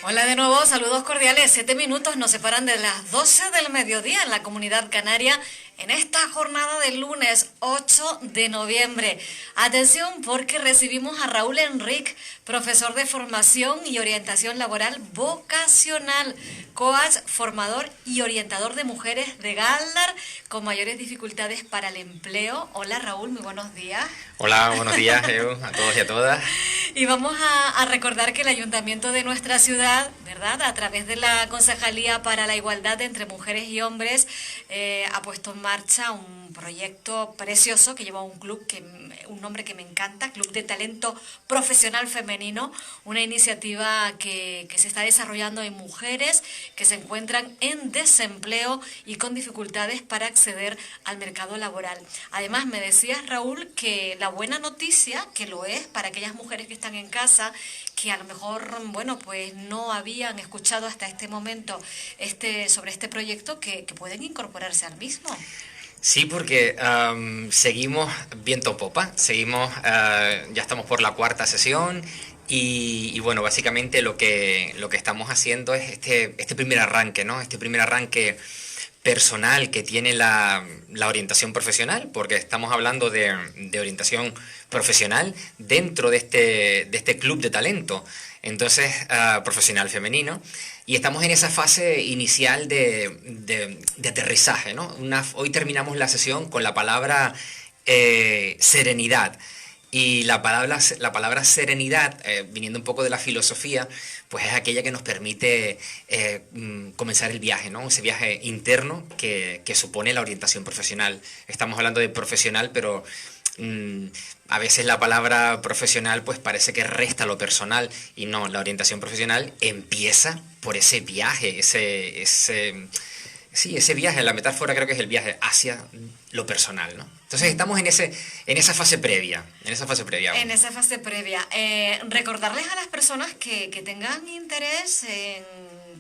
Hola de nuevo, saludos cordiales. 7 minutos nos separan de las 12 del mediodía en la Comunidad Canaria en esta jornada del lunes 8 de noviembre. Atención porque recibimos a Raúl Enric, profesor de formación y orientación laboral vocacional, coach, formador y orientador de mujeres de Galdar con mayores dificultades para el empleo. Hola Raúl, muy buenos días. Hola, buenos días, a todos y a todas. Y vamos a recordar que el ayuntamiento de nuestra ciudad, ¿verdad?, a través de la Concejalía para la Igualdad entre Mujeres y Hombres, ha puesto en marcha un proyecto precioso que lleva un nombre que me encanta, Club de Talento Profesional Femenino, una iniciativa que se está desarrollando en mujeres que se encuentran en desempleo y con dificultades para acceder al mercado laboral. Además, me decías, Raúl, que la buena noticia, que lo es para aquellas mujeres que están en casa, que a lo mejor, bueno, pues no habían escuchado hasta este momento sobre este proyecto, que pueden incorporarse al mismo. Sí, porque seguimos viento en popa, ya estamos por la cuarta sesión y bueno, básicamente lo que estamos haciendo es este primer arranque, ¿no? Este primer arranque personal que tiene la orientación profesional, porque estamos hablando de orientación profesional dentro de este club de talento, entonces profesional femenino, y estamos en esa fase inicial de aterrizaje, ¿no? Hoy terminamos la sesión con la palabra serenidad. Y la palabra serenidad, viniendo un poco de la filosofía, pues es aquella que nos permite comenzar el viaje, ¿no? Ese viaje interno que supone la orientación profesional. Estamos hablando de profesional, pero a veces la palabra profesional pues parece que resta lo personal, y no, la orientación profesional empieza por ese viaje, ese viaje, la metáfora creo que es el viaje hacia lo personal, ¿no? Entonces estamos en esa fase previa, En esa fase previa. Recordarles a las personas que tengan interés en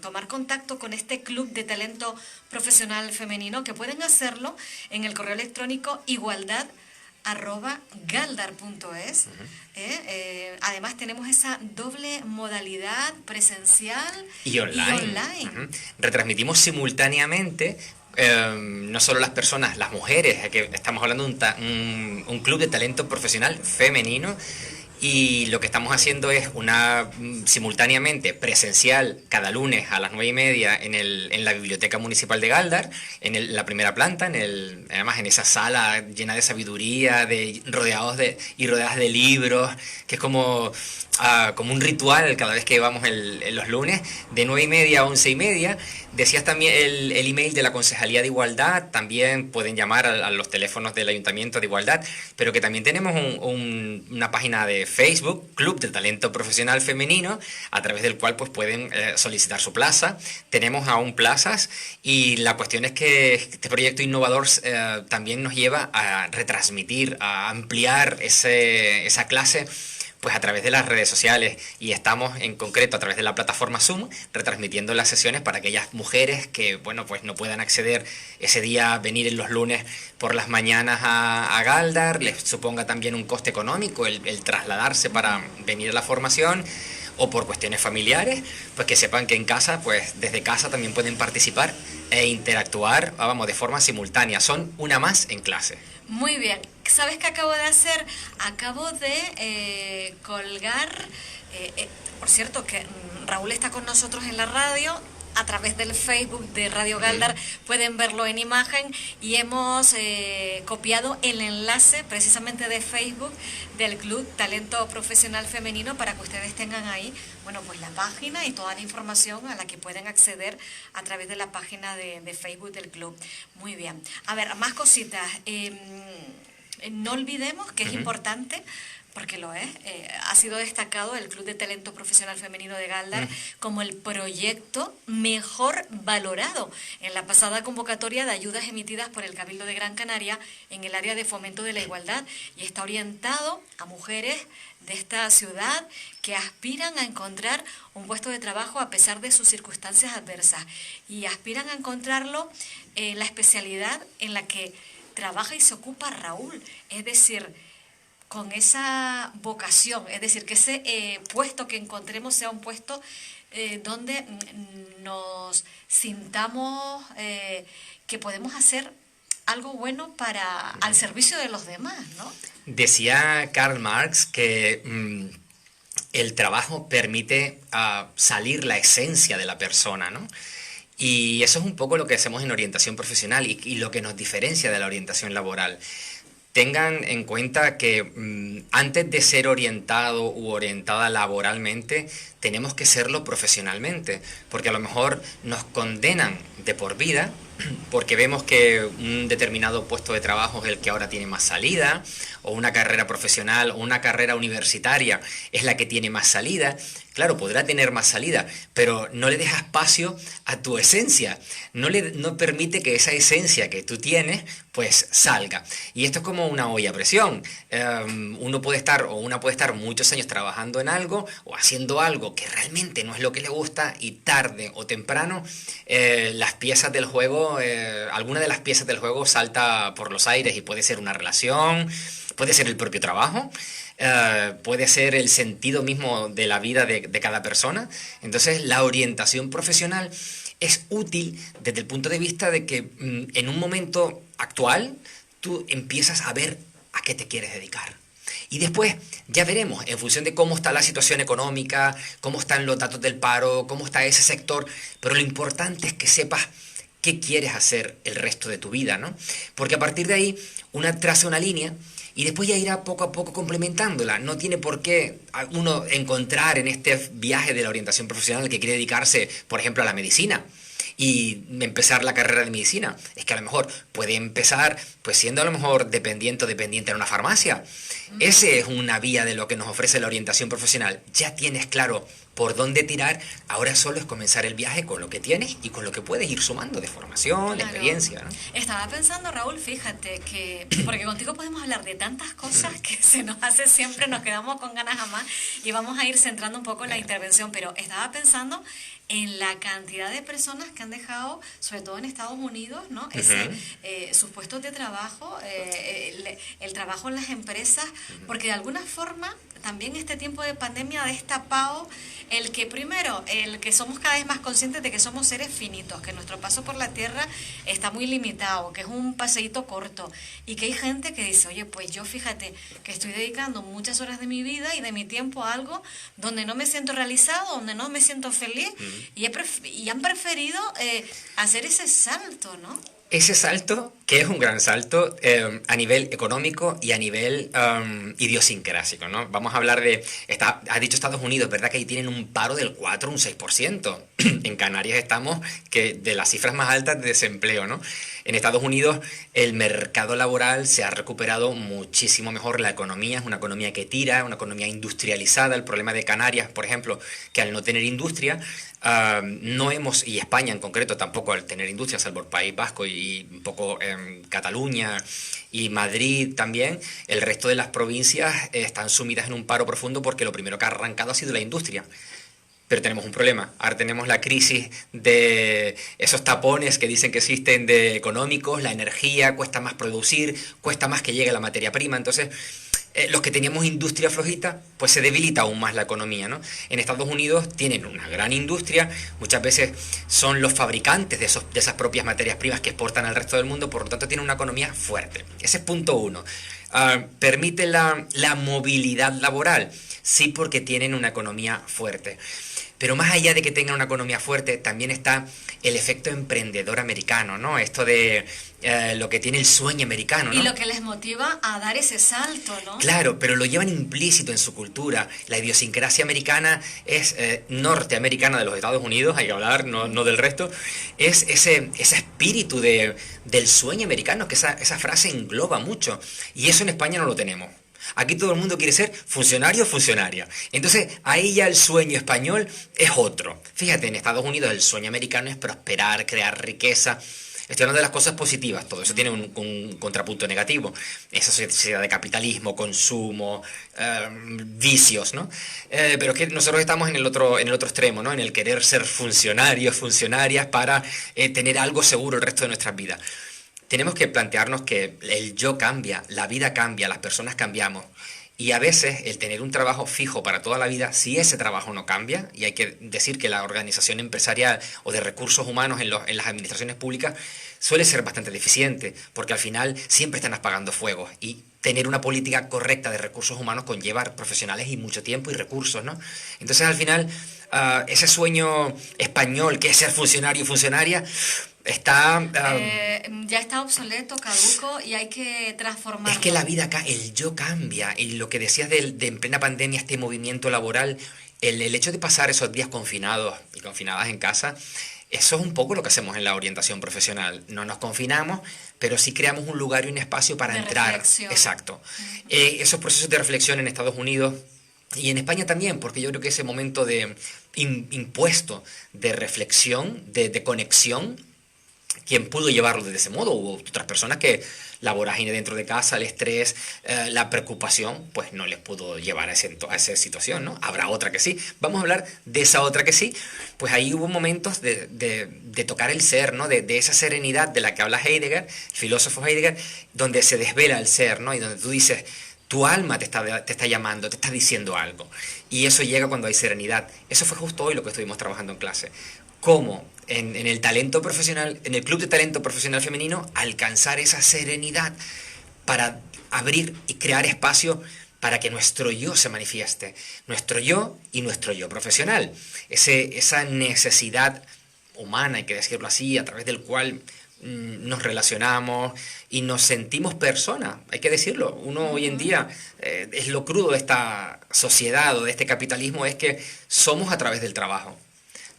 tomar contacto con este club de talento profesional femenino, que pueden hacerlo en el correo electrónico igualdad@galdar.es. Además tenemos esa doble modalidad presencial y online. Retransmitimos simultáneamente, no solo las personas, las mujeres, que estamos hablando de un club de talento profesional femenino, y lo que estamos haciendo es simultáneamente presencial cada lunes a las 9:30 en la Biblioteca Municipal de Galdar, en la primera planta, además en esa sala llena de sabiduría, rodeadas de libros, que es como un ritual cada vez que vamos los lunes, de 9:30 a 11:30. Decías también el email de la Concejalía de Igualdad, también pueden llamar a los teléfonos del Ayuntamiento de Igualdad, pero que también tenemos una página de Facebook, Club de Talento Profesional Femenino, a través del cual pues pueden solicitar su plaza. Tenemos aún plazas, y la cuestión es que este proyecto innovador también nos lleva a retransmitir, a ampliar esa clase pues a través de las redes sociales, y estamos en concreto a través de la plataforma Zoom retransmitiendo las sesiones para aquellas mujeres que, bueno, pues no puedan acceder ese día, venir en los lunes por las mañanas a Galdar, les suponga también un coste económico el trasladarse para venir a la formación, o por cuestiones familiares, pues que sepan que en casa, pues desde casa también pueden participar e interactuar, de forma simultánea. Son una más en clase. Muy bien. ¿Sabes qué acabo de hacer? Acabo de colgar, por cierto, que Raúl está con nosotros en la radio, a través del Facebook de Radio Galdar, pueden verlo en imagen, y hemos copiado el enlace precisamente de Facebook del Club Talento Profesional Femenino, para que ustedes tengan ahí, bueno, pues la página y toda la información a la que pueden acceder a través de la página de Facebook del club. Muy bien. A ver, más cositas. No olvidemos que es importante, porque lo es, ha sido destacado el Club de Talento Profesional Femenino de Galdar como el proyecto mejor valorado en la pasada convocatoria de ayudas emitidas por el Cabildo de Gran Canaria en el área de fomento de la igualdad, y está orientado a mujeres de esta ciudad que aspiran a encontrar un puesto de trabajo a pesar de sus circunstancias adversas, y aspiran a encontrarlo en la especialidad en la que trabaja y se ocupa Raúl, es decir, con esa vocación, es decir, que ese puesto que encontremos sea un puesto donde nos sintamos que podemos hacer algo bueno al servicio de los demás, ¿no? Decía Karl Marx que el trabajo permite salir la esencia de la persona, ¿no? Y eso es un poco lo que hacemos en orientación profesional y lo que nos diferencia de la orientación laboral. Tengan en cuenta que antes de ser orientado u orientada laboralmente, tenemos que serlo profesionalmente, porque a lo mejor nos condenan de por vida, porque vemos que un determinado puesto de trabajo es el que ahora tiene más salida, o una carrera profesional o una carrera universitaria es la que tiene más salida. Claro, podrá tener más salida, pero no le deja espacio a tu esencia, no permite que esa esencia que tú tienes pues salga. Y esto es como una olla a presión. Una puede estar muchos años trabajando en algo o haciendo algo que realmente no es lo que le gusta, y tarde o temprano las piezas del juego, alguna de las piezas del juego salta por los aires, y puede ser una relación, puede ser el propio trabajo, puede ser el sentido mismo de la vida de cada persona. Entonces la orientación profesional es útil desde el punto de vista de que en un momento actual tú empiezas a ver a qué te quieres dedicar. Y después ya veremos, en función de cómo está la situación económica, cómo están los datos del paro, cómo está ese sector, pero lo importante es que sepas qué quieres hacer el resto de tu vida, ¿no? Porque a partir de ahí una traza una línea y después ya irá poco a poco complementándola. No tiene por qué uno encontrar en este viaje de la orientación profesional que quiere dedicarse, por ejemplo, a la medicina y empezar la carrera de medicina. Es que a lo mejor puede empezar pues siendo a lo mejor dependiente en una farmacia. Ese es una vía de lo que nos ofrece la orientación profesional. Ya tienes claro por dónde tirar, ahora solo es comenzar el viaje con lo que tienes y con lo que puedes ir sumando de formación, de experiencia, ¿no? Estaba pensando, Raúl, fíjate que, porque contigo podemos hablar de tantas cosas que se nos hace siempre, nos quedamos con ganas a más, y vamos a ir centrando un poco la intervención, pero estaba pensando en la cantidad de personas que han dejado, sobre todo en Estados Unidos, ¿no? Sus puestos de trabajo, el trabajo en las empresas, porque de alguna forma también este tiempo de pandemia ha destapado el que somos cada vez más conscientes de que somos seres finitos, que nuestro paso por la tierra está muy limitado, que es un paseíto corto, y que hay gente que dice, oye, pues yo fíjate que estoy dedicando muchas horas de mi vida y de mi tiempo a algo donde no me siento realizado, donde no me siento feliz, y han preferido hacer ese salto, ¿no? Ese salto, que es un gran salto a nivel económico y a nivel idiosincrásico, ¿no? Vamos a hablar de... Has dicho Estados Unidos, ¿verdad? Que ahí tienen un paro del 4 o un 6%. En Canarias estamos de las cifras más altas de desempleo, ¿no? En Estados Unidos el mercado laboral se ha recuperado muchísimo mejor. La economía es una economía que tira, una economía industrializada. El problema de Canarias, por ejemplo, que al no tener industria, y España en concreto tampoco al tener industria, salvo el País Vasco y un poco Cataluña y Madrid también, el resto de las provincias están sumidas en un paro profundo porque lo primero que ha arrancado ha sido la industria. Pero tenemos un problema. Ahora tenemos la crisis de esos tapones que dicen que existen de económicos, la energía, cuesta más producir, cuesta más que llegue la materia prima. Entonces, los que teníamos industria flojita, pues se debilita aún más la economía, ¿no? En Estados Unidos tienen una gran industria, muchas veces son los fabricantes de esas propias materias primas que exportan al resto del mundo, por lo tanto tienen una economía fuerte. Ese es punto uno. ¿Permite la movilidad laboral? Sí, porque tienen una economía fuerte. Pero más allá de que tengan una economía fuerte, también está el efecto emprendedor americano, ¿no? Esto de lo que tiene el sueño americano, ¿no? Y lo que les motiva a dar ese salto, ¿no? Claro, pero lo llevan implícito en su cultura. La idiosincrasia americana es norteamericana de los Estados Unidos, hay que hablar, no del resto. Es ese espíritu del sueño americano, que esa frase engloba mucho. Y eso en España no lo tenemos. Aquí todo el mundo quiere ser funcionario o funcionaria. Entonces, ahí ya el sueño español es otro. Fíjate, en Estados Unidos el sueño americano es prosperar, crear riqueza. Estoy hablando de las cosas positivas, todo eso tiene un contrapunto negativo. Esa sociedad de capitalismo, consumo, vicios, ¿no? Pero es que nosotros estamos en el otro extremo, ¿no? En el querer ser funcionarios, funcionarias para tener algo seguro el resto de nuestras vidas. Tenemos que plantearnos que el yo cambia, la vida cambia, las personas cambiamos. Y a veces el tener un trabajo fijo para toda la vida, si ese trabajo no cambia, y hay que decir que la organización empresarial o de recursos humanos en las administraciones públicas suele ser bastante deficiente, porque al final siempre están apagando fuegos y tener una política correcta de recursos humanos conlleva profesionales y mucho tiempo y recursos, ¿no? Entonces al final ese sueño español que es ser funcionario y funcionaria está... ya está obsoleto, caduco y hay que transformarlo. Es que la vida acá, el yo cambia. Y lo que decías de en plena pandemia, este movimiento laboral, el hecho de pasar esos días confinados y confinadas en casa, eso es un poco lo que hacemos en la orientación profesional. No nos confinamos, pero sí creamos un lugar y un espacio para entrar. Reflexión. Exacto. Esos procesos de reflexión en Estados Unidos y en España también, porque yo creo que ese momento de impuesto de reflexión, de conexión, quien pudo llevarlo de ese modo. Hubo otras personas que la vorágine dentro de casa, el estrés, la preocupación, pues no les pudo llevar a esa situación, ¿no? Habrá otra que sí. Vamos a hablar de esa otra que sí. Pues ahí hubo momentos de tocar el ser, ¿no? De esa serenidad de la que habla Heidegger, el filósofo Heidegger, donde se desvela el ser, ¿no? Y donde tú dices, tu alma te está llamando, te está diciendo algo. Y eso llega cuando hay serenidad. Eso fue justo hoy lo que estuvimos trabajando en clase. Cómo en el talento profesional, en el Club de Talento Profesional Femenino, alcanzar esa serenidad para abrir y crear espacio para que nuestro yo se manifieste, nuestro yo y nuestro yo profesional. Esa necesidad humana, hay que decirlo así, a través del cual nos relacionamos y nos sentimos personas, hay que decirlo. Uno hoy en día, es lo crudo de esta sociedad o de este capitalismo, es que somos a través del trabajo.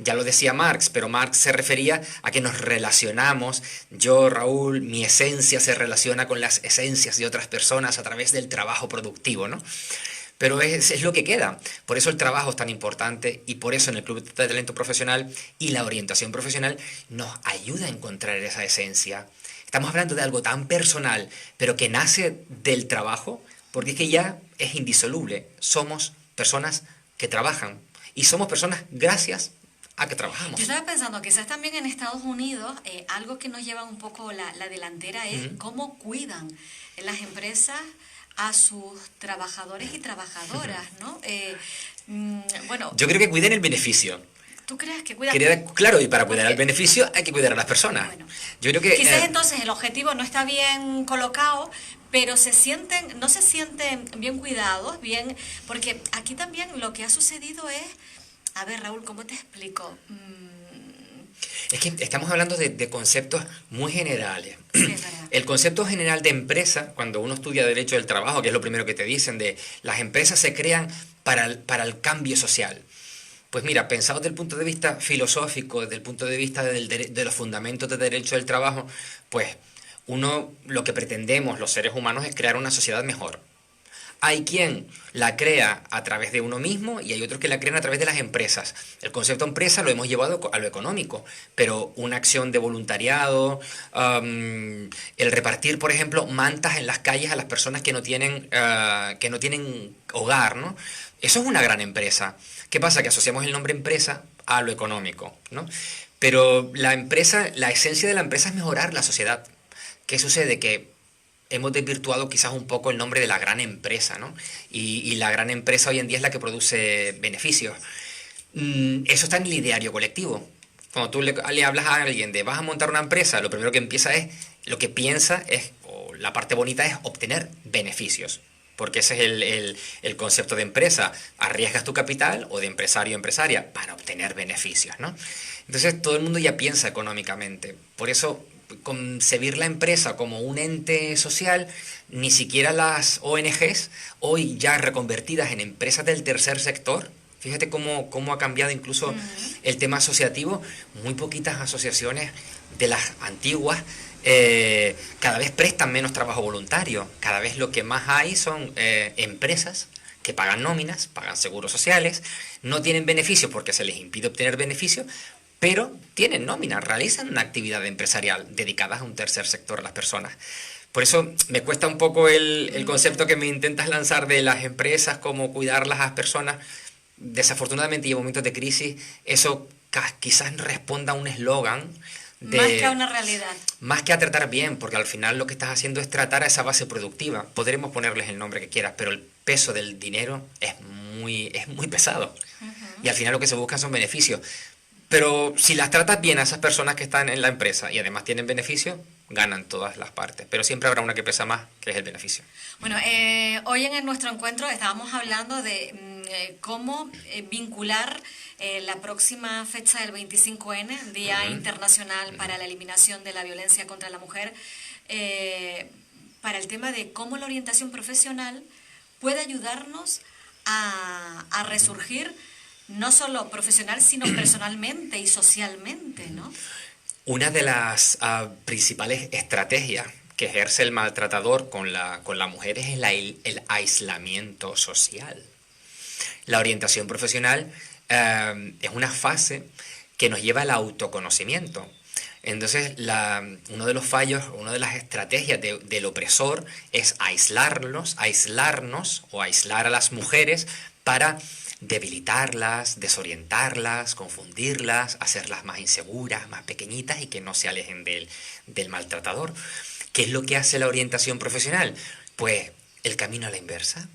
Ya lo decía Marx, pero Marx se refería a que nos relacionamos. Yo, Raúl, mi esencia se relaciona con las esencias de otras personas a través del trabajo productivo, ¿no? Pero es lo que queda. Por eso el trabajo es tan importante y por eso en el Club de Talento Profesional y la orientación profesional nos ayuda a encontrar esa esencia. Estamos hablando de algo tan personal, pero que nace del trabajo, porque es que ya es indisoluble. Somos personas que trabajan y somos personas gracias a que trabajamos. Yo estaba pensando, quizás también en Estados Unidos, algo que nos lleva un poco la delantera es cómo cuidan en las empresas a sus trabajadores y trabajadoras, ¿no? Bueno, yo creo que cuiden el beneficio. ¿Tú crees que cuidan? Claro, y para cuidar el beneficio hay que cuidar a las personas. Bueno, yo creo que quizás entonces el objetivo no está bien colocado, pero no se sienten bien cuidados, bien, porque aquí también lo que ha sucedido es, a ver, Raúl, ¿cómo te explico? Es que estamos hablando de conceptos muy generales. Sí, es verdad. El concepto general de empresa, cuando uno estudia Derecho del Trabajo, que es lo primero que te dicen, de las empresas se crean para el cambio social. Pues mira, pensado desde el punto de vista filosófico, desde el punto de vista de los fundamentos del Derecho del Trabajo, pues lo que pretendemos los seres humanos es crear una sociedad mejor. Hay quien la crea a través de uno mismo y hay otros que la crean a través de las empresas. El concepto empresa lo hemos llevado a lo económico, pero una acción de voluntariado, el repartir, por ejemplo, mantas en las calles a las personas que no tienen hogar, ¿no? Eso es una gran empresa. ¿Qué pasa? Que asociamos el nombre empresa a lo económico, ¿no? Pero la esencia de la empresa es mejorar la sociedad. ¿Qué sucede? Que hemos desvirtuado quizás un poco el nombre de la gran empresa, ¿no? Y la gran empresa hoy en día es la que produce beneficios. Eso está en el ideario colectivo. Cuando tú le hablas a alguien de vas a montar una empresa, lo primero que lo que piensa es, o la parte bonita es obtener beneficios. Porque ese es el concepto de empresa. Arriesgas tu capital o de empresario o empresaria para obtener beneficios, ¿no? Entonces todo el mundo ya piensa económicamente. Por eso concebir la empresa como un ente social, ni siquiera las ONGs, hoy ya reconvertidas en empresas del tercer sector, fíjate cómo ha cambiado incluso el tema asociativo, muy poquitas asociaciones de las antiguas cada vez prestan menos trabajo voluntario, cada vez lo que más hay son empresas que pagan nóminas, pagan seguros sociales, no tienen beneficios porque se les impide obtener beneficios, pero tienen nómina, realizan una actividad empresarial dedicada a un tercer sector, a las personas. Por eso me cuesta un poco el concepto que me intentas lanzar de las empresas, cómo cuidarlas a las personas. Desafortunadamente y en momentos de crisis, eso quizás responda a un eslogan. Más que a una realidad. Más que a tratar bien, porque al final lo que estás haciendo es tratar a esa base productiva. Podremos ponerles el nombre que quieras, pero peso del dinero es muy pesado. Y al final lo que se busca son beneficios. Pero si las tratas bien a esas personas que están en la empresa y además tienen beneficios, ganan todas las partes. Pero siempre habrá una que pesa más, que es el beneficio. Bueno, hoy en nuestro encuentro estábamos hablando de cómo vincular la próxima fecha del 25N, Día Internacional para la Eliminación de la Violencia contra la Mujer, para el tema de cómo la orientación profesional puede ayudarnos a resurgir no solo profesional, sino personalmente y socialmente, ¿no? Una de las principales estrategias que ejerce el maltratador con la mujer es el aislamiento social. La orientación profesional es una fase que nos lleva al autoconocimiento. Entonces, uno de los fallos, una de las estrategias del opresor es aislarnos o aislar a las mujeres para debilitarlas, desorientarlas, confundirlas, hacerlas más inseguras, más pequeñitas y que no se alejen del maltratador. ¿Qué es lo que hace la orientación profesional? Pues el camino a la inversa.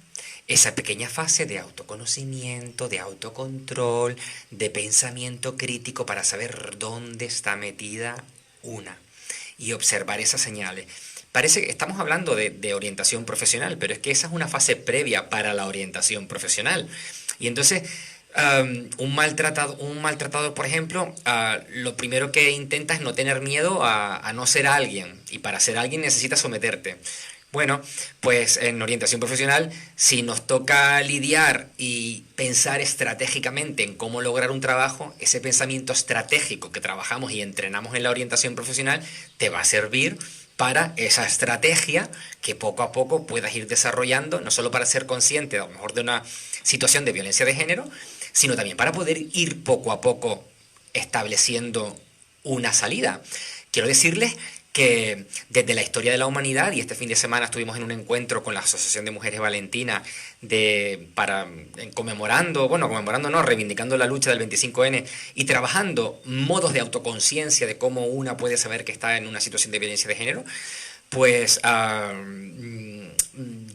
Esa pequeña fase de autoconocimiento, de autocontrol, de pensamiento crítico para saber dónde está metida una y observar esas señales. Parece que estamos hablando de orientación profesional, pero es que esa es una fase previa para la orientación profesional. Y entonces, un maltratador, por ejemplo, lo primero que intenta es no tener miedo a no ser alguien. Y para ser alguien necesitas someterte. Bueno, pues en orientación profesional, si nos toca lidiar y pensar estratégicamente en cómo lograr un trabajo, ese pensamiento estratégico que trabajamos y entrenamos en la orientación profesional te va a servir para esa estrategia que poco a poco puedas ir desarrollando, no solo para ser consciente a lo mejor de una situación de violencia de género, sino también para poder ir poco a poco estableciendo una salida. Quiero decirles que desde la historia de la humanidad, y este fin de semana estuvimos en un encuentro con la Asociación de Mujeres Valentina reivindicando la lucha del 25N y trabajando modos de autoconciencia de cómo una puede saber que está en una situación de violencia de género, pues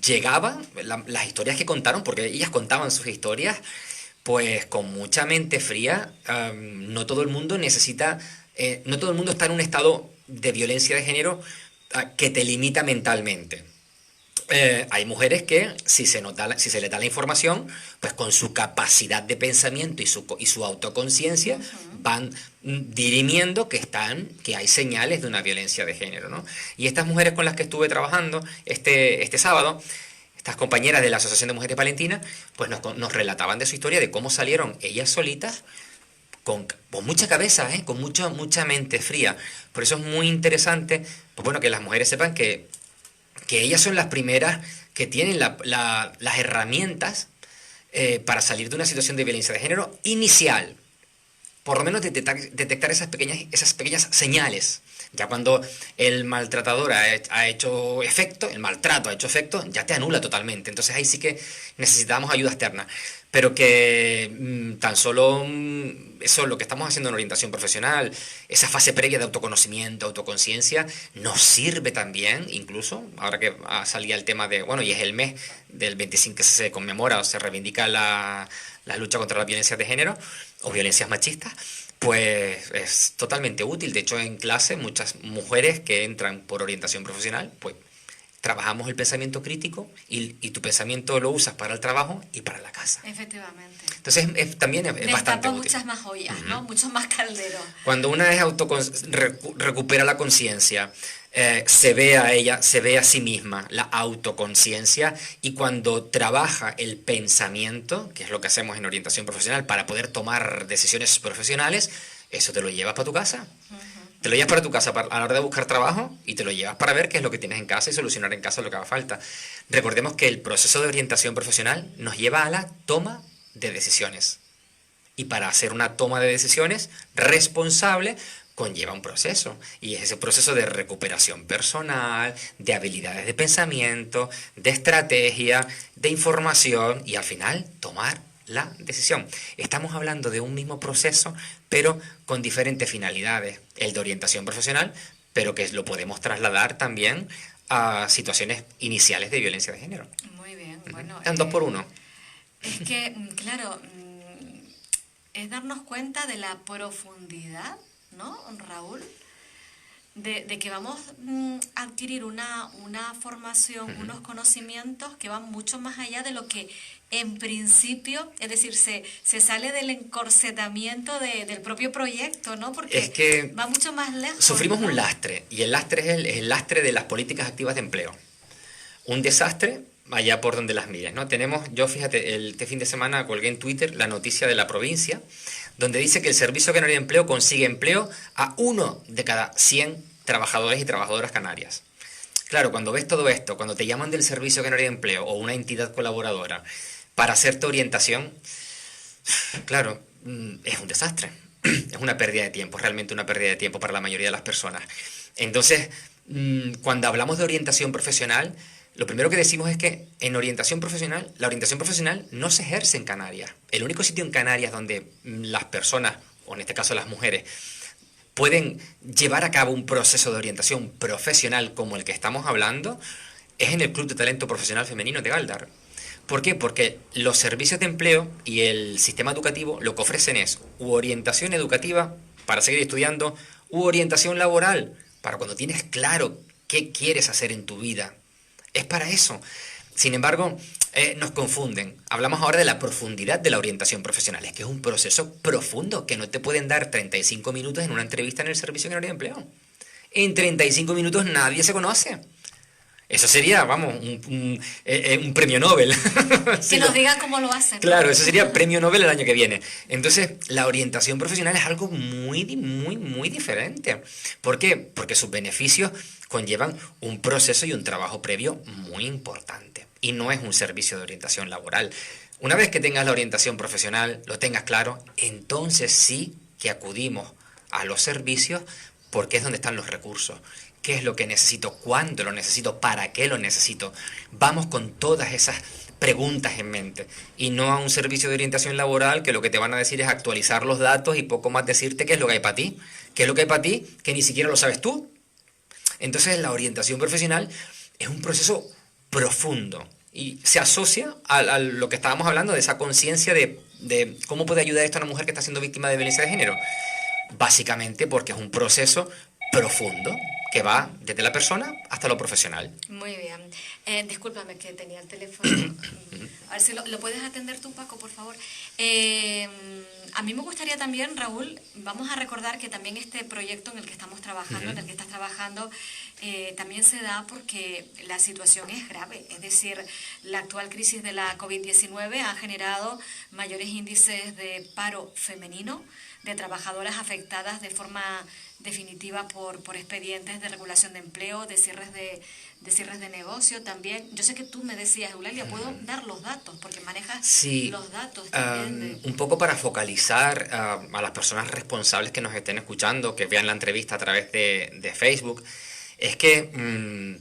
llegaban las historias que contaron, porque ellas contaban sus historias, pues con mucha mente fría. No todo el mundo necesita, no todo el mundo está en un estado de violencia de género que te limita mentalmente. Hay mujeres que si se les da la información, pues con su capacidad de pensamiento y su autoconciencia van dirimiendo que hay señales de una violencia de género, ¿no? Y estas mujeres con las que estuve trabajando este sábado, estas compañeras de la Asociación de Mujeres Valentinas, pues nos relataban de su historia, de cómo salieron ellas solitas con mucha cabeza, con mucha mente fría. Por eso es muy interesante, pues bueno, que las mujeres sepan que ellas son las primeras que tienen las herramientas para salir de una situación de violencia de género inicial. Por lo menos detectar esas pequeñas señales. Ya cuando el maltratador ha hecho efecto, el maltrato ha hecho efecto, ya te anula totalmente. Entonces ahí sí que necesitamos ayuda externa. Pero que tan solo eso, lo que estamos haciendo en orientación profesional, esa fase previa de autoconocimiento, autoconciencia, nos sirve también, incluso, ahora que salía el tema de, bueno, y es el mes del 25 que se conmemora o se reivindica la lucha contra la violencia de género o violencias machistas, pues es totalmente útil. De hecho, en clase, muchas mujeres que entran por orientación profesional, pues trabajamos el pensamiento crítico y tu pensamiento lo usas para el trabajo y para la casa. Efectivamente. Entonces también es bastante útil. Muchas más ollas, ¿no? Muchos más calderos. Cuando una recupera la conciencia, se ve a sí misma, la autoconciencia, y cuando trabaja el pensamiento, que es lo que hacemos en orientación profesional para poder tomar decisiones profesionales, eso te lo llevas para tu casa. Te lo llevas para tu casa a la hora de buscar trabajo y te lo llevas para ver qué es lo que tienes en casa y solucionar en casa lo que haga falta. Recordemos que el proceso de orientación profesional nos lleva a la toma de decisiones. Y para hacer una toma de decisiones responsable conlleva un proceso. Y es ese proceso de recuperación personal, de habilidades de pensamiento, de estrategia, de información y al final tomar la decisión. Estamos hablando de un mismo proceso, pero con diferentes finalidades. El de orientación profesional, pero que lo podemos trasladar también a situaciones iniciales de violencia de género. Muy bien. Bueno, Eran 2 por 1. es que, claro, es darnos cuenta de la profundidad, ¿no, Raúl? De que vamos a adquirir una formación, unos conocimientos que van mucho más allá de lo que en principio, es decir, se sale del encorsetamiento del propio proyecto, ¿no? Porque Es que va mucho más lejos. sufrimos ¿no? un lastre, y el lastre es el lastre de las políticas activas de empleo. Un desastre allá por donde las mires, ¿no? Yo fíjate, este fin de semana colgué en Twitter la noticia de la provincia, donde dice que el Servicio Canario de Empleo consigue empleo a 1 de cada 100 trabajadores y trabajadoras canarias. Claro, cuando ves todo esto, cuando te llaman del Servicio Canario de Empleo o una entidad colaboradora para hacerte orientación, claro, es un desastre. Es una pérdida de tiempo, realmente una pérdida de tiempo para la mayoría de las personas. Entonces, cuando hablamos de orientación profesional, lo primero que decimos es que en orientación profesional, la orientación profesional no se ejerce en Canarias. El único sitio en Canarias donde las personas, o en este caso las mujeres, pueden llevar a cabo un proceso de orientación profesional como el que estamos hablando, es en el Club de Talento Profesional Femenino de Galdar. ¿Por qué? Porque los servicios de empleo y el sistema educativo lo que ofrecen es orientación educativa para seguir estudiando, orientación laboral para cuando tienes claro qué quieres hacer en tu vida. Es para eso. Sin embargo, nos confunden. Hablamos ahora de la profundidad de la orientación profesional. Es que es un proceso profundo que no te pueden dar 35 minutos en una entrevista en el Servicio Canario de Empleo. En 35 minutos nadie se conoce. Eso sería, vamos, un premio Nobel. Que nos digan cómo lo hacen. Claro, eso sería premio Nobel el año que viene. Entonces, la orientación profesional es algo muy diferente. ¿Por qué? Porque sus beneficios conllevan un proceso y un trabajo previo muy importante. Y no es un servicio de orientación laboral. Una vez que tengas la orientación profesional, lo tengas claro, entonces sí que acudimos a los servicios porque es donde están los recursos. ¿Qué es lo que necesito? ¿Cuándo lo necesito? ¿Para qué lo necesito? Vamos con todas esas preguntas en mente y no a un servicio de orientación laboral que lo que te van a decir es actualizar los datos y poco más decirte qué es lo que hay para ti. ¿Qué es lo que hay para ti? Que ni siquiera lo sabes tú. Entonces la orientación profesional es un proceso profundo y se asocia a lo que estábamos hablando de esa conciencia de cómo puede ayudar esto a una mujer que está siendo víctima de violencia de género. Básicamente porque es un proceso profundo que va desde la persona hasta lo profesional. Muy bien. Discúlpame que tenía el teléfono. A ver si lo puedes atender tú, Paco, por favor. A mí me gustaría también, Raúl, vamos a recordar que también este proyecto en el que estamos trabajando, en el que estás trabajando, también se da porque la situación es grave. Es decir, la actual crisis de la COVID-19 ha generado mayores índices de paro femenino, de trabajadoras afectadas de forma definitiva por expedientes de regulación de empleo, de cierres de negocio también. Yo sé que tú me decías, Eulalia, puedo dar los datos, porque manejas los datos también. Un poco para focalizar a las personas responsables que nos estén escuchando, que vean la entrevista a través de Facebook, es que en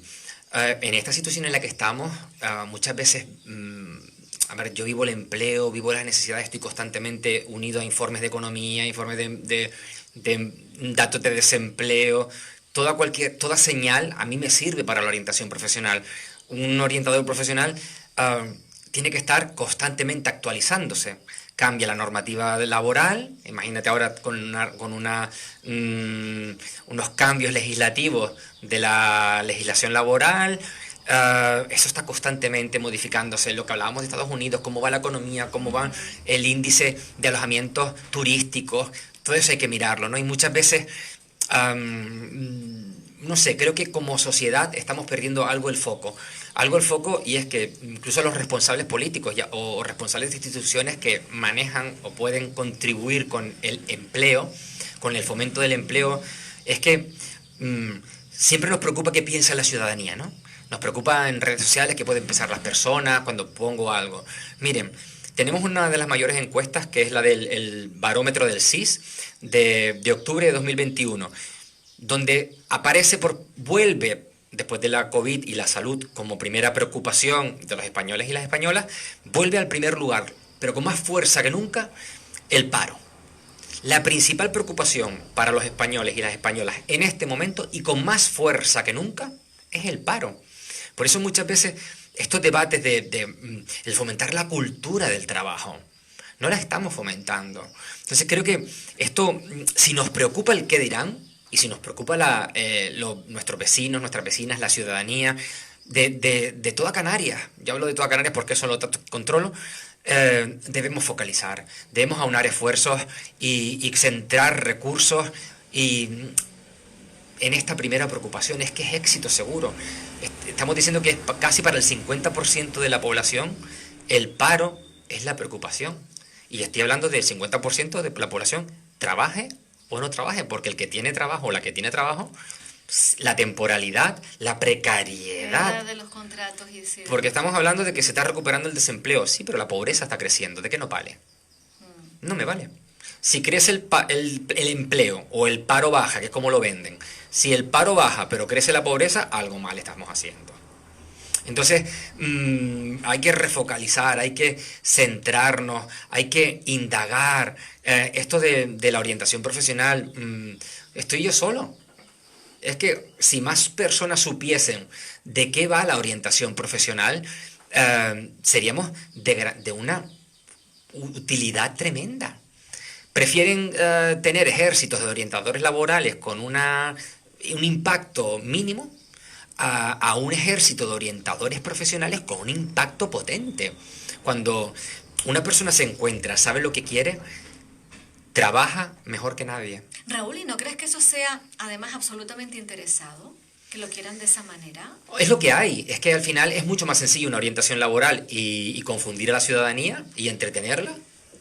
esta situación en la que estamos, muchas veces... A ver, yo vivo el empleo, vivo las necesidades, estoy constantemente unido a informes de economía, informes de datos de desempleo. Toda señal a mí me sirve para la orientación profesional. Un orientador profesional tiene que estar constantemente actualizándose. Cambia la normativa laboral, imagínate ahora con unos cambios legislativos de la legislación laboral. Eso está constantemente modificándose. Lo que hablábamos de Estados Unidos, cómo va la economía, cómo va el índice de alojamientos turísticos, todo eso hay que mirarlo, ¿no? Y muchas veces, no sé, creo que como sociedad estamos perdiendo algo el foco, y es que incluso los responsables políticos o responsables de instituciones que manejan o pueden contribuir con el empleo, con el fomento del empleo, es que siempre nos preocupa qué piensa la ciudadanía, ¿no? Nos preocupa en redes sociales qué pueden pensar las personas cuando pongo algo. Miren, tenemos una de las mayores encuestas, que es la del barómetro del CIS, de octubre de 2021, donde vuelve, después de la COVID y la salud como primera preocupación de los españoles y las españolas, vuelve al primer lugar, pero con más fuerza que nunca, el paro. La principal preocupación para los españoles y las españolas en este momento, y con más fuerza que nunca, es el paro. Por eso muchas veces estos debates de el fomentar la cultura del trabajo. No la estamos fomentando. Entonces creo que esto, si nos preocupa el qué dirán, y si nos preocupa nuestros vecinos, nuestras vecinas, la ciudadanía, de toda Canarias, yo hablo de toda Canarias porque eso lo controlo, debemos focalizar, debemos aunar esfuerzos y centrar recursos en esta primera preocupación, es que es éxito seguro. Estamos diciendo que es casi para el 50% de la población el paro es la preocupación. Y estoy hablando del 50% de la población, trabaje o no trabaje, porque el que tiene trabajo o la que tiene trabajo, la temporalidad, la precariedad de los contratos y sí. Porque estamos hablando de que se está recuperando el desempleo, sí, pero la pobreza está creciendo, ¿de qué no vale? No me vale. Si crece el empleo o el paro baja, que es como lo venden, si el paro baja pero crece la pobreza, algo mal estamos haciendo. Entonces, hay que refocalizar, hay que centrarnos, hay que indagar. Esto de la orientación profesional, estoy yo solo. Es que si más personas supiesen de qué va la orientación profesional, seríamos de una utilidad tremenda. Prefieren tener ejércitos de orientadores laborales con un impacto mínimo a un ejército de orientadores profesionales con un impacto potente. Cuando una persona se encuentra, sabe lo que quiere, trabaja mejor que nadie. Raúl, ¿y no crees que eso sea además absolutamente interesado? ¿Que lo quieran de esa manera? Es lo que hay. Es que al final es mucho más sencillo una orientación laboral y confundir a la ciudadanía y entretenerla.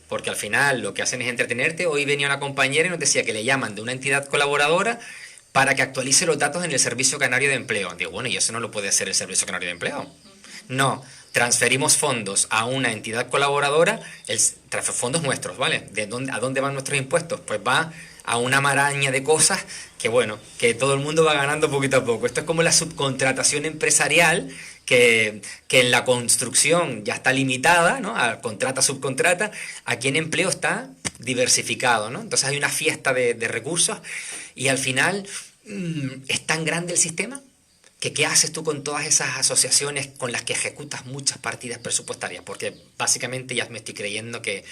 Porque al final lo que hacen es entretenerte. Hoy venía una compañera y nos decía que le llaman de una entidad colaboradora para que actualice los datos en el Servicio Canario de Empleo. Digo, bueno, ¿y eso no lo puede hacer el Servicio Canario de Empleo? No, transferimos fondos a una entidad colaboradora, fondos nuestros, ¿vale? ¿A dónde van nuestros impuestos? Pues va a una maraña de cosas que, bueno, que todo el mundo va ganando poquito a poco. Esto es como la subcontratación empresarial, que en la construcción ya está limitada, ¿no? A contrata, subcontrata. Aquí en empleo está diversificado, ¿no? Entonces hay una fiesta de recursos y al final es tan grande el sistema que ¿qué haces tú con todas esas asociaciones con las que ejecutas muchas partidas presupuestarias? Porque básicamente ya me estoy creyendo que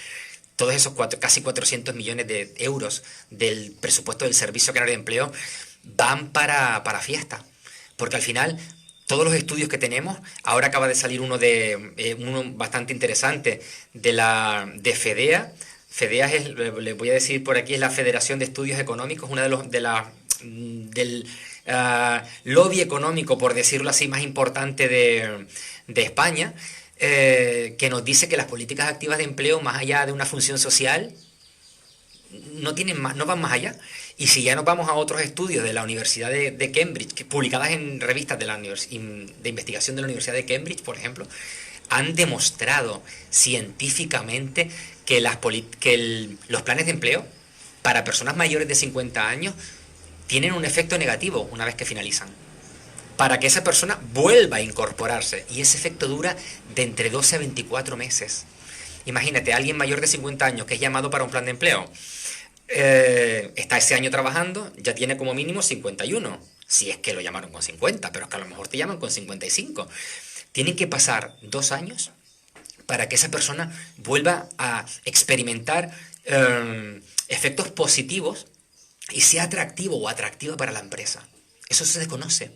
todos esos casi 400 millones de euros del presupuesto del Servicio Canario de Empleo van para fiesta. Porque al final todos los estudios que tenemos, ahora acaba de salir uno bastante interesante de FEDEA. FEDEA les voy a decir por aquí, es la Federación de Estudios Económicos, una del lobby económico, por decirlo así, más importante de España, que nos dice que las políticas activas de empleo, más allá de una función social, no van más allá. Y si ya nos vamos a otros estudios de la Universidad de Cambridge, publicadas en revistas de investigación de la Universidad de Cambridge, por ejemplo, han demostrado científicamente que los planes de empleo para personas mayores de 50 años tienen un efecto negativo una vez que finalizan, para que esa persona vuelva a incorporarse, y ese efecto dura de entre 12 a 24 meses. Imagínate, alguien mayor de 50 años que es llamado para un plan de empleo, está ese año trabajando, ya tiene como mínimo 51, si es que lo llamaron con 50, pero es que a lo mejor te llaman con 55. Tienen que pasar 2 años para que esa persona vuelva a experimentar efectos positivos y sea atractivo o atractiva para la empresa. Eso se desconoce.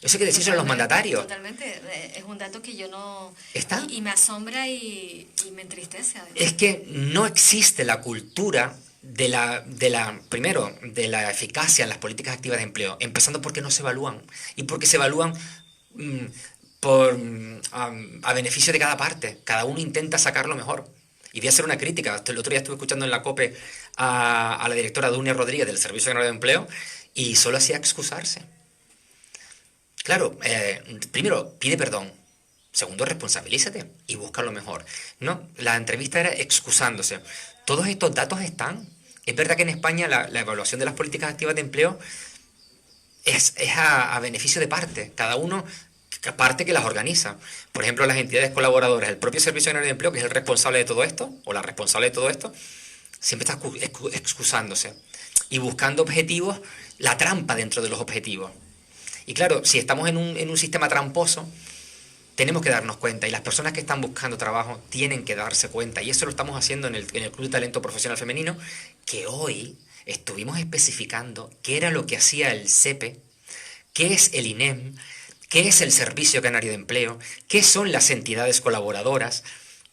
Eso hay que decírselo a los mandatarios. Totalmente, es un dato que yo no... ¿Está? Y me asombra y me entristece. Además. Es que no existe la cultura primero, de la eficacia en las políticas activas de empleo, empezando porque no se evalúan, y porque se evalúan a beneficio de cada parte. Cada uno intenta sacar lo mejor. Y voy a hacer una crítica. El otro día estuve escuchando en la COPE a la directora Dunia Rodríguez del Servicio Canario de Empleo y solo hacía excusarse. Claro, primero, pide perdón. Segundo, responsabilízate y busca lo mejor. No, la entrevista era excusándose. Todos estos datos están. Es verdad que en España la evaluación de las políticas activas de empleo es a beneficio de parte. Cada uno, parte que las organiza. Por ejemplo, las entidades colaboradoras, el propio Servicio Canario de Empleo, que es el responsable de todo esto, o la responsable de todo esto, siempre está excusándose y buscando objetivos, la trampa dentro de los objetivos. Y claro, si estamos en un sistema tramposo, tenemos que darnos cuenta y las personas que están buscando trabajo tienen que darse cuenta. Y eso lo estamos haciendo en el Club de Talento Profesional Femenino, que hoy estuvimos especificando qué era lo que hacía el SEPE, qué es el INEM, qué es el Servicio Canario de Empleo, qué son las entidades colaboradoras.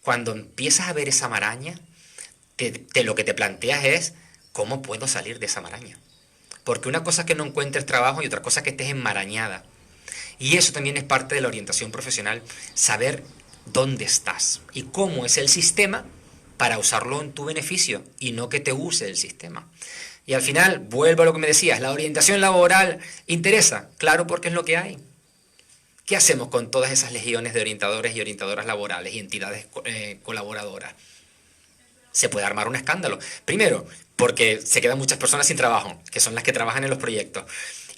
Cuando empiezas a ver esa maraña, lo que te planteas es, ¿cómo puedo salir de esa maraña? Porque una cosa es que no encuentres trabajo y otra cosa es que estés enmarañada. Y eso también es parte de la orientación profesional, saber dónde estás y cómo es el sistema para usarlo en tu beneficio y no que te use el sistema. Y al final, vuelvo a lo que me decías, ¿la orientación laboral interesa? Claro, porque es lo que hay. ¿Qué hacemos con todas esas legiones de orientadores y orientadoras laborales y entidades colaboradoras? Se puede armar un escándalo. Primero, porque se quedan muchas personas sin trabajo, que son las que trabajan en los proyectos.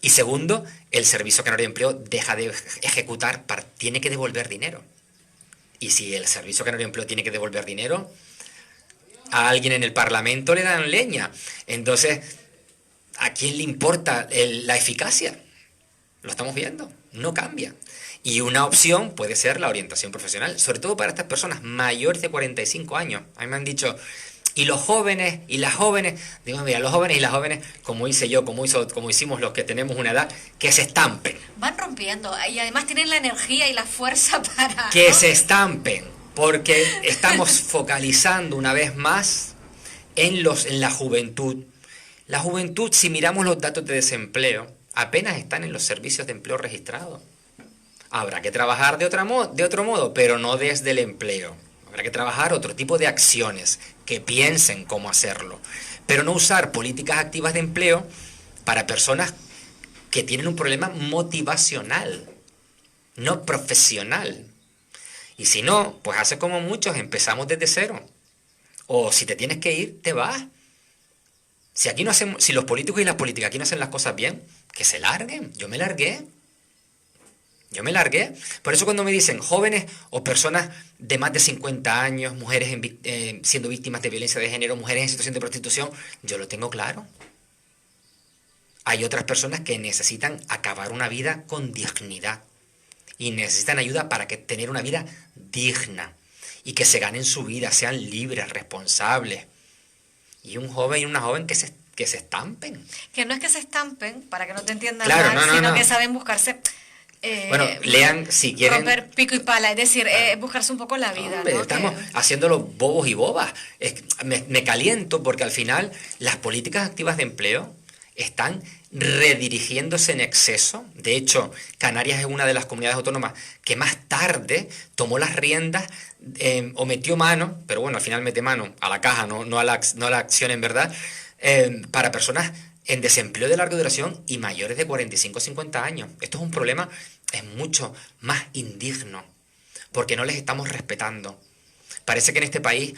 Y segundo, el Servicio Canario de Empleo deja de ejecutar, tiene que devolver dinero. Y si el Servicio Canario de Empleo tiene que devolver dinero, a alguien en el Parlamento le dan leña. Entonces, ¿a quién le importa la eficacia? Lo estamos viendo, no cambia. Y una opción puede ser la orientación profesional, sobre todo para estas personas mayores de 45 años. A mí me han dicho, ¿y los jóvenes y las jóvenes? Digo, mira, los jóvenes y las jóvenes, como hice yo, como hicimos los que tenemos una edad, que se estampen. Van rompiendo y además tienen la energía y la fuerza para... Que ¿no? se estampen, porque estamos focalizando una vez más en la juventud. La juventud, si miramos los datos de desempleo, apenas están en los servicios de empleo registrados. Habrá que trabajar de otro modo, pero no desde el empleo. Habrá que trabajar otro tipo de acciones que piensen cómo hacerlo, pero no usar políticas activas de empleo para personas que tienen un problema motivacional, no profesional. Y si no, pues hace como muchos, empezamos desde cero. O si te tienes que ir, te vas. Si aquí no hacemos, si los políticos y las políticas aquí no hacen las cosas bien, que se larguen. Yo me largué. Por eso cuando me dicen jóvenes o personas de más de 50 años, mujeres siendo víctimas de violencia de género, mujeres en situación de prostitución, yo lo tengo claro. Hay otras personas que necesitan acabar una vida con dignidad y necesitan ayuda para tener una vida digna y que se ganen su vida, sean libres, responsables. Y un joven y una joven que se estampen. Que no es que se estampen, para que no te entiendan claro, mal, sino no. que saben buscarse... bueno, lean si quieren... Romper pico y pala, es decir, buscarse un poco la vida. Hombre, ¿no? estamos haciéndolo bobos y bobas. Me caliento porque al final las políticas activas de empleo están redirigiéndose en exceso. De hecho, Canarias es una de las comunidades autónomas que más tarde tomó las riendas o metió mano, pero bueno, al final mete mano a la caja, no a la acción en verdad, para personas en desempleo de larga duración y mayores de 45 o 50 años. Esto es un problema, es mucho más indigno, porque no les estamos respetando. Parece que en este país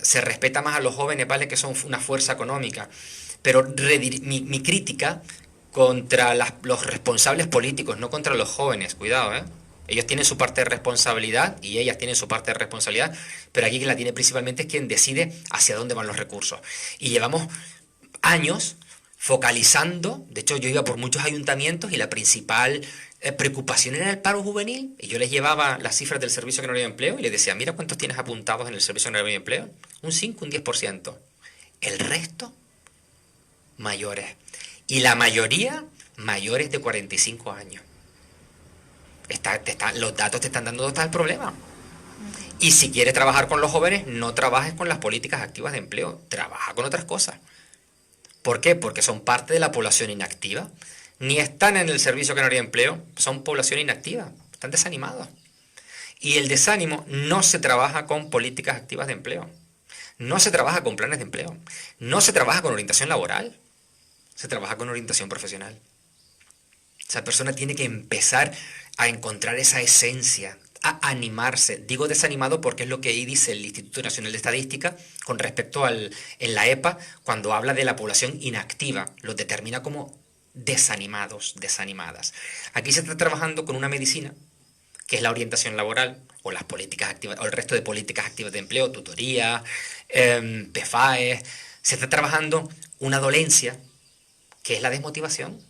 se respeta más a los jóvenes, ¿vale? Que son una fuerza económica. Pero mi crítica contra los responsables políticos, no contra los jóvenes, cuidado, ¿eh? Ellos tienen su parte de responsabilidad y ellas tienen su parte de responsabilidad, pero aquí quien la tiene principalmente es quien decide hacia dónde van los recursos. Y llevamos años focalizando, de hecho yo iba por muchos ayuntamientos y la principal preocupación era el paro juvenil, y yo les llevaba las cifras del Servicio Canario de Empleo y les decía, mira cuántos tienes apuntados en el Servicio Canario de Empleo, un 5, un 10%, el resto mayores, y la mayoría mayores de 45 años. Los datos te están dando dónde está el problema. Y si quieres trabajar con los jóvenes, no trabajes con las políticas activas de empleo, trabaja con otras cosas. ¿Por qué? Porque son parte de la población inactiva. Ni están en el Servicio Canario de Empleo, son población inactiva, están desanimados. Y el desánimo no se trabaja con políticas activas de empleo, no se trabaja con planes de empleo, no se trabaja con orientación laboral, se trabaja con orientación profesional. Esa persona tiene que empezar a encontrar esa esencia, a animarse. Digo desanimado porque es lo que ahí dice el Instituto Nacional de Estadística con respecto en la EPA, cuando habla de la población inactiva, los determina como desanimados, desanimadas. Aquí se está trabajando con una medicina, que es la orientación laboral, o las políticas activas, o el resto de políticas activas de empleo, tutoría, PFAE. Se está trabajando una dolencia, que es la desmotivación.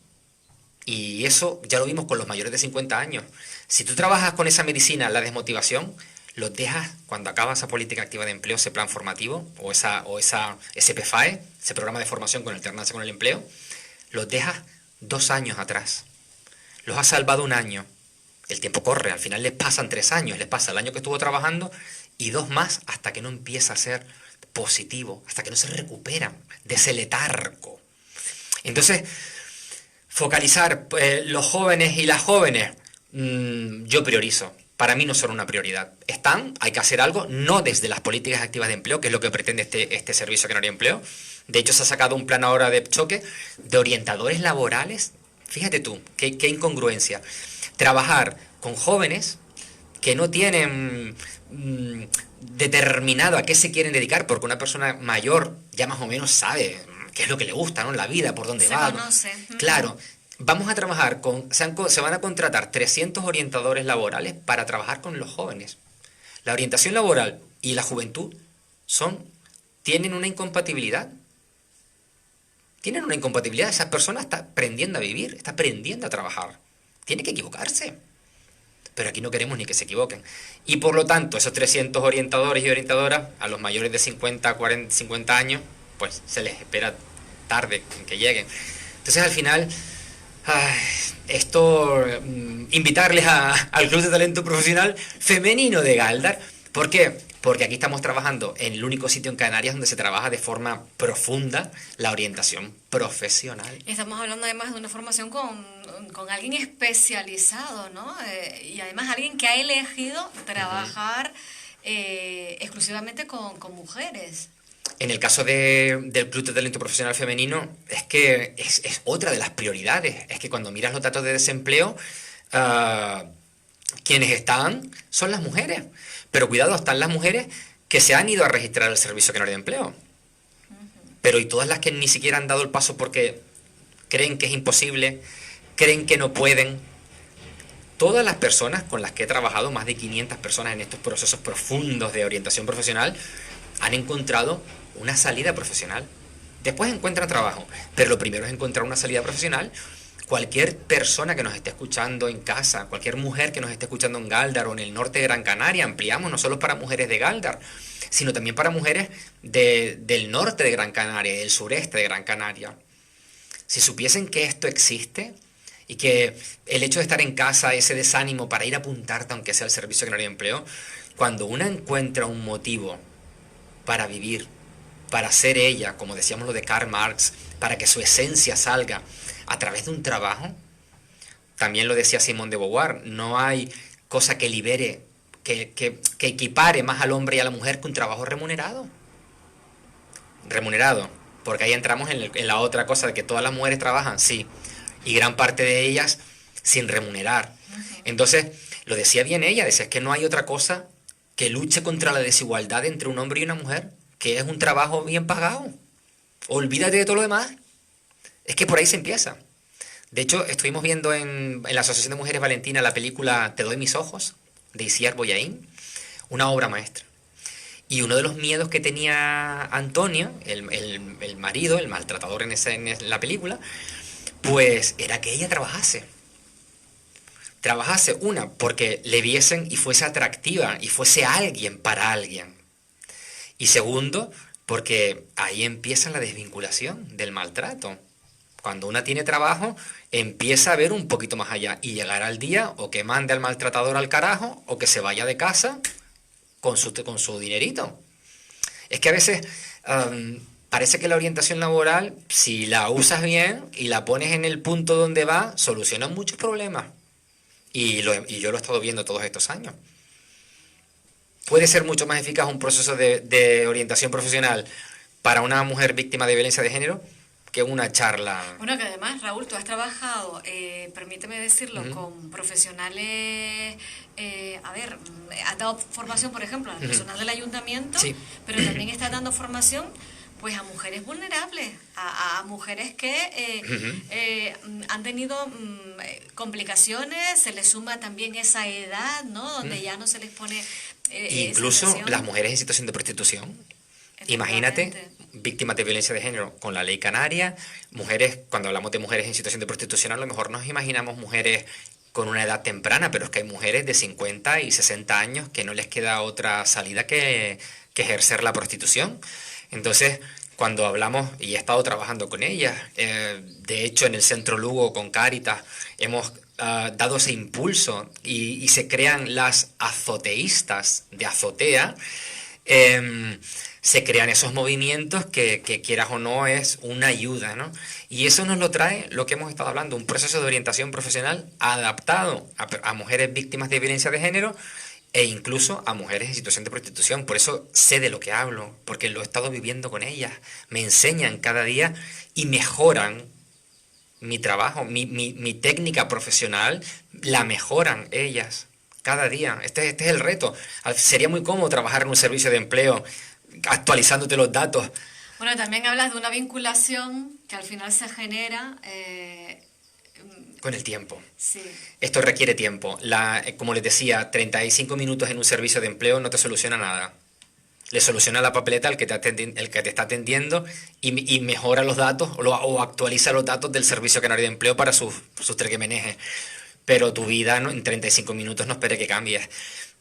Y eso ya lo vimos con los mayores de 50 años. Si tú trabajas con esa medicina, la desmotivación, los dejas cuando acaba esa política activa de empleo, ese plan formativo, ese PFAE, ese programa de formación con alternancia con el empleo, los dejas 2 años atrás. Los has salvado 1 año. El tiempo corre, al final les pasan 3 años, les pasa el año que estuvo trabajando y 2 más hasta que no empieza a ser positivo, hasta que no se recuperan de ese letargo. Entonces, focalizar los jóvenes y las jóvenes, yo priorizo. Para mí no son una prioridad. Están, hay que hacer algo, no desde las políticas activas de empleo, que es lo que pretende este Servicio Canario de Empleo. De hecho, se ha sacado un plan ahora de choque de orientadores laborales. Fíjate tú, qué incongruencia. Trabajar con jóvenes que no tienen determinado a qué se quieren dedicar, porque una persona mayor ya más o menos sabe qué es lo que le gusta, ¿no? La vida, por dónde va. Se conoce. Claro. Vamos a trabajar se van a contratar 300 orientadores laborales para trabajar con los jóvenes. La orientación laboral y la juventud tienen una incompatibilidad. Tienen una incompatibilidad. Esa persona está aprendiendo a vivir, está aprendiendo a trabajar. Tiene que equivocarse. Pero aquí no queremos ni que se equivoquen. Y por lo tanto, esos 300 orientadores y orientadoras, a los mayores de 50, 40, 50 años, pues se les espera tarde en que lleguen. Entonces, al final, invitarles al Club de Talento Profesional Femenino de Galdar. ¿Por qué? Porque aquí estamos trabajando en el único sitio en Canarias donde se trabaja de forma profunda la orientación profesional. Estamos hablando además de una formación con alguien especializado, ¿no? Y además alguien que ha elegido trabajar exclusivamente con mujeres. En el caso del Club de Talento Profesional Femenino, es que es otra de las prioridades. Es que cuando miras los datos de desempleo, quienes están son las mujeres. Pero cuidado, están las mujeres que se han ido a registrar al Servicio Canario de Empleo. Pero y todas las que ni siquiera han dado el paso porque creen que es imposible, creen que no pueden. Todas las personas con las que he trabajado, más de 500 personas en estos procesos profundos de orientación profesional, han encontrado una salida profesional. Después encuentran trabajo, pero lo primero es encontrar una salida profesional. Cualquier persona que nos esté escuchando en casa, cualquier mujer que nos esté escuchando en Galdar o en el norte de Gran Canaria, ampliamos no solo para mujeres de Galdar, sino también para mujeres del norte de Gran Canaria y del sureste de Gran Canaria. Si supiesen que esto existe y que el hecho de estar en casa, ese desánimo para ir a apuntarte, aunque sea al Servicio Canario de Empleo, cuando una encuentra un motivo para vivir, para ser ella, como decíamos lo de Karl Marx, para que su esencia salga a través de un trabajo, también lo decía Simone de Beauvoir, no hay cosa que libere, que equipare más al hombre y a la mujer que un trabajo remunerado. Remunerado, porque ahí entramos en la otra cosa de que todas las mujeres trabajan, sí, y gran parte de ellas sin remunerar. Entonces, lo decía bien ella, decía, es que no hay otra cosa que luche contra la desigualdad entre un hombre y una mujer, que es un trabajo bien pagado. Olvídate de todo lo demás. Es que por ahí se empieza. De hecho, estuvimos viendo en la Asociación de Mujeres Valentina la película Te doy mis ojos, de Isiar Boyaín, una obra maestra. Y uno de los miedos que tenía Antonio, el marido, el maltratador en la película, pues era que ella trabajase. Trabajase, una, porque le viesen y fuese atractiva y fuese alguien para alguien. Y segundo, porque ahí empieza la desvinculación del maltrato. Cuando una tiene trabajo, empieza a ver un poquito más allá y llegará el día o que mande al maltratador al carajo o que se vaya de casa con su dinerito. Es que a veces parece que la orientación laboral, si la usas bien y la pones en el punto donde va, soluciona muchos problemas. Y yo lo he estado viendo todos estos años. Puede ser mucho más eficaz un proceso de orientación profesional para una mujer víctima de violencia de género que una charla. Bueno, que además, Raúl, tú has trabajado, permíteme decirlo, con profesionales, has dado formación, por ejemplo, al personal del ayuntamiento, sí, pero también estás dando formación pues a mujeres vulnerables, a mujeres que han tenido complicaciones, se les suma también esa edad, ¿no? Donde ya no se les pone incluso las mujeres en situación de prostitución. Imagínate, víctimas de violencia de género con la ley canaria. Mujeres, cuando hablamos de mujeres en situación de prostitución, a lo mejor nos imaginamos mujeres con una edad temprana, pero es que hay mujeres de 50 y 60 años que no les queda otra salida que ejercer la prostitución. Entonces, cuando hablamos, y he estado trabajando con ellas, de hecho en el Centro Lugo con Cáritas hemos dado ese impulso y se crean las azoteístas de azotea. Se crean esos movimientos que quieras o no es una ayuda, ¿no? Y eso nos lo trae lo que hemos estado hablando, un proceso de orientación profesional adaptado a mujeres víctimas de violencia de género e incluso a mujeres en situación de prostitución. Por eso sé de lo que hablo, porque lo he estado viviendo con ellas. Me enseñan cada día y mejoran mi trabajo, mi técnica profesional, la mejoran ellas cada día. Este es el reto. Sería muy cómodo trabajar en un servicio de empleo actualizándote los datos. Bueno, también hablas de una vinculación que al final se genera con el tiempo. Sí. Esto requiere tiempo. Como les decía, 35 minutos en un servicio de empleo no te soluciona nada. Le soluciona la papeleta al que te está atendiendo y mejora los datos o actualiza los datos del Servicio Canario de Empleo para sus trequemenejes. Pero tu vida en 35 minutos no espere que cambies.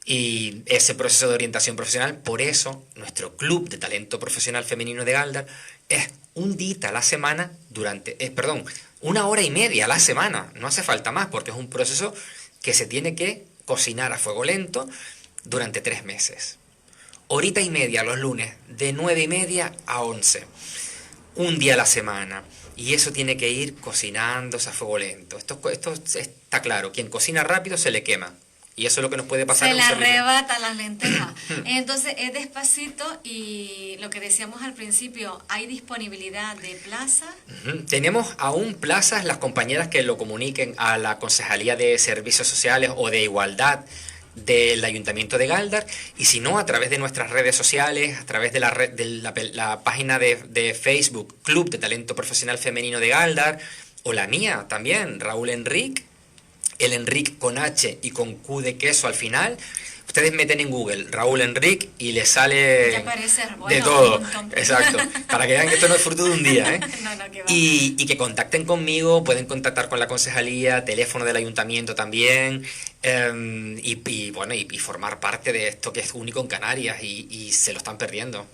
Y ese proceso de orientación profesional, por eso nuestro club de talento profesional femenino de Galdar es un día a la semana una hora y media a la semana. No hace falta más porque es un proceso que se tiene que cocinar a fuego lento durante 3 meses. Horita y media los lunes, de 9:30 a 11. Un día a la semana. Y eso tiene que ir cocinándose a fuego lento. Esto está claro. Quien cocina rápido se le quema. Y eso es lo que nos puede pasar. Se le arrebatan las lentejas. Entonces es despacito y lo que decíamos al principio, ¿hay disponibilidad de plazas? Tenemos aún plazas, las compañeras que lo comuniquen a la Concejalía de Servicios Sociales o de Igualdad del Ayuntamiento de Galdar, y si no, a través de nuestras redes sociales, a través de la página de Facebook Club de Talento Profesional Femenino de Galdar, o la mía también, Raúl Enric, el Enric con H y con Q de queso al final. Ustedes meten en Google Raúl Enric y les sale de todo. Exacto. Para que vean que esto no es fruto de un día, ¿eh? No, que va. Y que contacten conmigo, pueden contactar con la concejalía, teléfono del ayuntamiento también, y formar parte de esto que es único en Canarias y se lo están perdiendo.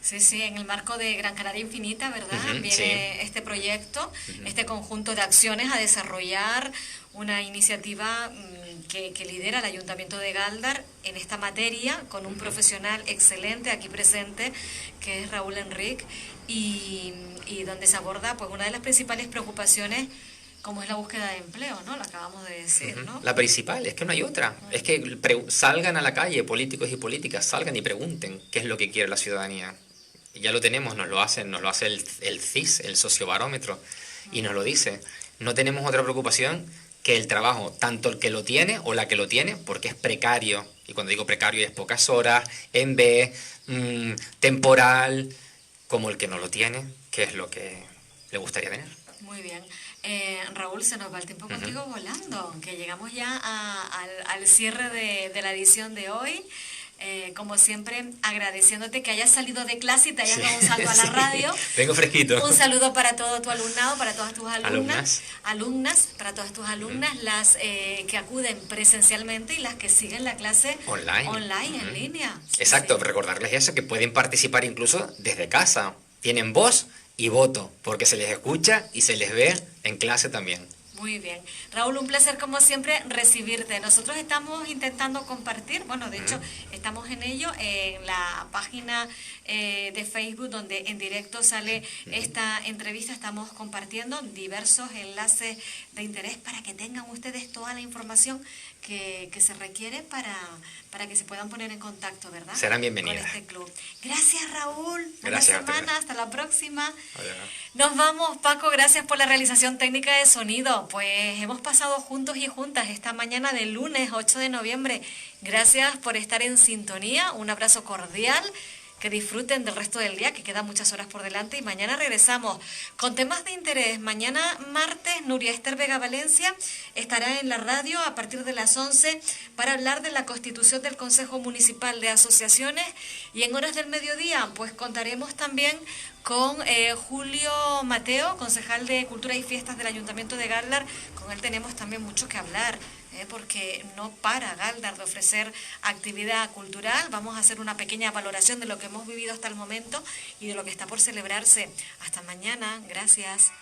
Sí, en el marco de Gran Canaria Infinita, ¿verdad? Viene sí. este proyecto, este conjunto de acciones a desarrollar, una iniciativa que lidera el Ayuntamiento de Galdar en esta materia, con un profesional excelente aquí presente, que es Raúl Enric, y donde se aborda pues una de las principales preocupaciones, como es la búsqueda de empleo, ¿no? Lo acabamos de decir, ¿no? La principal, es que no hay otra. Es que salgan a la calle, políticos y políticas, salgan y pregunten qué es lo que quiere la ciudadanía. Ya lo tenemos, nos lo hace el CIS, el sociobarómetro, y nos lo dice. No tenemos otra preocupación que el trabajo, tanto el que lo tiene o la que lo tiene, porque es precario, y cuando digo precario es pocas horas, en B, temporal, como el que no lo tiene, que es lo que le gustaría tener. Muy bien. Raúl, se nos va el tiempo contigo volando, que llegamos ya al cierre de la edición de hoy. Como siempre, agradeciéndote que hayas salido de clase y te hayas dado un salto a la radio. Vengo fresquito. Un saludo para todo tu alumnado, para todas tus alumnas, para todas tus alumnas, las que acuden presencialmente y las que siguen la clase online en línea. Exacto, recordarles eso, que pueden participar incluso desde casa. Tienen voz y voto, porque se les escucha y se les ve en clase también. Muy bien. Raúl, un placer como siempre recibirte. Nosotros estamos intentando compartir, bueno, de hecho estamos en ello, en la página de Facebook donde en directo sale esta entrevista. Estamos compartiendo diversos enlaces de interés para que tengan ustedes toda la información que se requiere para que se puedan poner en contacto, ¿verdad? Serán bienvenidas. Con este club. Gracias, Raúl. Gracias. Buena semana. Hasta la próxima. Adiós. Nos vamos, Paco. Gracias por la realización técnica de sonido. Pues hemos pasado juntos y juntas esta mañana del lunes 8 de noviembre. Gracias por estar en sintonía. Un abrazo cordial. Que disfruten del resto del día, que quedan muchas horas por delante, y mañana regresamos con temas de interés. Mañana martes, Nuria Esther Vega Valencia estará en la radio a partir de las 11 para hablar de la constitución del Consejo Municipal de Asociaciones, y en horas del mediodía pues contaremos también con Julio Mateo, concejal de Cultura y Fiestas del Ayuntamiento de Galdar. Con él tenemos también mucho que hablar, porque no para Galdar de ofrecer actividad cultural. Vamos a hacer una pequeña valoración de lo que hemos vivido hasta el momento y de lo que está por celebrarse. Hasta mañana, gracias.